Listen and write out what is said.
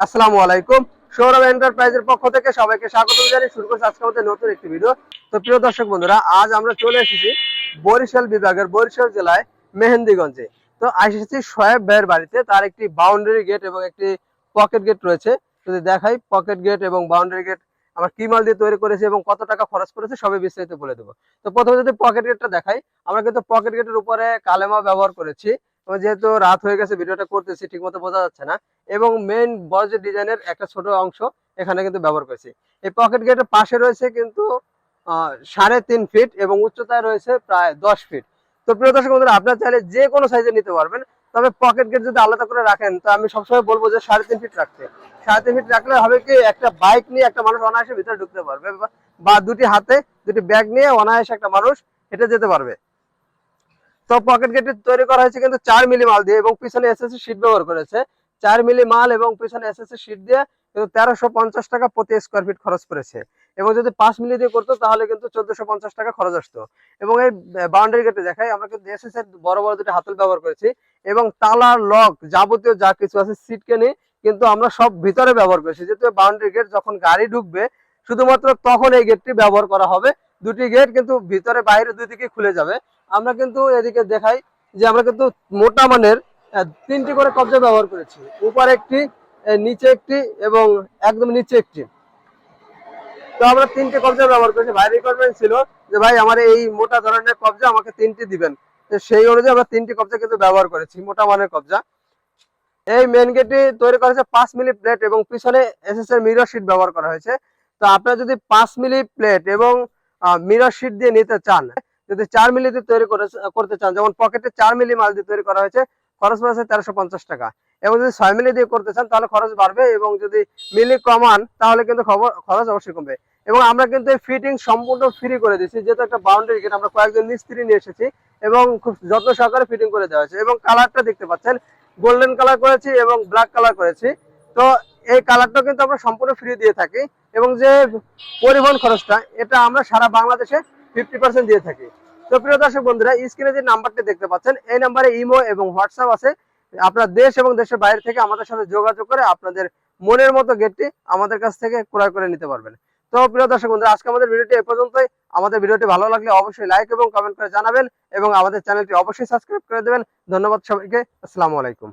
আসসালামু আলাইকুম। সৌরভ এন্টারপ্রাইজের পক্ষ থেকে সবাইকে স্বাগত জানিয়ে শুরু করছি আজকের মধ্যে নতুন একটি ভিডিও। তো প্রিয় দর্শক বন্ধুরা, আজ আমরা চলে এসেছি বরিশাল বিভাগের বরিশাল জেলায় মেহেন্দিগঞ্জে। তো এসেছি শোয়েব ভাইয়ের বাড়িতে। তার একটি বাউন্ডারি গেট এবং একটি পকেট গেট রয়েছে। যদি দেখাই পকেট গেট এবং বাউন্ডারি গেট আমরা কি মাল দিয়ে তৈরি করেছি এবং কত টাকা খরচ করেছে সবই বিস্তারিত বলে দেবো। তো প্রথমে যদি পকেট গেটটা দেখাই, আমরা কিন্তু পকেট গেটের উপরে কালেমা ব্যবহার করেছি। যেহেতু রাত হয়ে গেছে ভিডিওটা করতেছি ঠিক মতো বোঝা যাচ্ছে না, এবং মেইন বড় যে ডিজাইনের একটা ছোট অংশ এখানে কিন্তু ব্যবহার করেছি। এই পকেট গেটের পাশে রয়েছে কিন্তু 3.5 ফিট এবং উচ্চতায় রয়েছে প্রায় 10 ফিট। তো প্রিয় দর্শক বন্ধুরা, আপনারা চাইলে যে কোনো সাইজে নিতে পারবেন, তবে পকেট গেট যদি আলাদা করে রাখেন তো আমি সবসময় বলবো যে 3.5 ফিট রাখতে। 3.5 ফিট রাখলে হবে কি, একটা বাইক নিয়ে একটা মানুষ অনায়াসে ভিতরে ঢুকতে পারবে, বা দুটি হাতে দুটি ব্যাগ নিয়ে অনায়াসে একটা মানুষ হেঁটে যেতে পারবে। তো পকেট গেটটি তৈরি করা হয়েছে কিন্তু 4 মিলি মাল দিয়ে এবং পিছনে এসএসসি শীট ব্যবহার করেছে। 4 মিলি মাল এবং পিছনে এসএসসি শীট দিয়ে কিন্তু 1350 টাকা প্রতি স্কোয়ার ফিট খরচ করেছে। এবং যদি 5 মিলি দিয়ে করতো তাহলে কিন্তু 1450 টাকা খরচ আসতো। এবং এই বাউন্ডারি গেটে দেখাই, আমরা কিন্তু এসএসসি এর বড় বড় দুটো হাতল ব্যবহার করেছি এবং তালা, লক, যাবতীয় যা কিছু আছে সিটকেনি কিন্তু আমরা সব ভিতরে ব্যবহার করেছি। যেহেতু বাউন্ডারি গেট যখন গাড়ি ঢুকবে শুধুমাত্র তখন এই গেটটি ব্যবহার করা হবে। দুটি গেট কিন্তু ভিতরে বাইরে দুই দিকে খুলে যাবে। আমরা কিন্তু এদিকে দেখাই যে আমরা কিন্তু মোটা মানের 3টি করে কবজা ব্যবহার করেছি। উপরে একটি, নিচে একটি এবং একদম নিচে একটি। তো আমরা 3টে কবজা ব্যবহার করেছি। ভাই রিকোয়ারমেন্ট ছিল যে ভাই আমার এই মোটা ধরনের কবজা আমাকে 3টি দিবেন। তো সেই অনুযায়ী আমরা 3টি কবজা কিন্তু ব্যবহার করেছি, মোটা মানের কবজা। এই মেন গেটটি তৈরি করা হয়েছে 5 মিলি প্লেট এবং পিছনে এসএস এর মিরর শীট ব্যবহার করা হয়েছে। তো আপনারা যদি 5 মিলি প্লেট এবং মিরর শীট দিয়ে নিতে চান, যদি 4 মিলি দিয়ে তৈরি করতে চান, যেমন পকেটে 4 মিলি মাল দিয়ে তৈরি করা হয়েছে, খরচ পড়েছে 1350 টাকা। এবং যদি 6 মিলি দিয়ে করতে চান তাহলে খরচ বাড়বে, এবং যদি মিলি কমান তাহলে কিন্তু খরচ অবশ্যই কমবে। এবং আমরা কিন্তু এই ফিটিং সম্পূর্ণ ফ্রি করে দিচ্ছি, যেহেতু একটা বাউন্ডারি গেট আমরা কয়েকজন মিস্ত্রি নিয়ে এসেছি এবং খুব যত্ন সহকারে ফিটিং করে দেওয়া হয়েছে। এবং কালারটা দেখতে পাচ্ছেন, গোল্ডেন কালার করেছি এবং ব্ল্যাক কালার করেছি। তো এই কালারটা কিন্তু আমরা সম্পূর্ণ ফ্রি দিয়ে থাকি। এবং যে পরিবহন খরচটা, এটা আমরা সারা বাংলাদেশে 50% দিয়ে থাকি। তো প্রিয় দর্শক বন্ধুরা, স্ক্রিনে যে নাম্বারটি দেখতে পাচ্ছেন এই নাম্বারে ইমো এবং হোয়াটসঅ্যাপ আছে। আপনার দেশ এবং দেশের বাইরে থেকে আমাদের সাথে যোগাযোগ করে আপনাদের মনের মতো গেটটি আমাদের কাছ থেকে ক্রয় করে নিতে পারবেন। তো প্রিয় দর্শক বন্ধুরা, আজকে আমাদের ভিডিওটি এ পর্যন্তই। আমাদের ভিডিওটি ভালো লাগলে অবশ্যই লাইক এবং কমেন্ট করে জানাবেন এবং আমাদের চ্যানেলটি অবশ্যই সাবস্ক্রাইব করে দেবেন। ধন্যবাদ সবাইকে। আসসালামু আলাইকুম।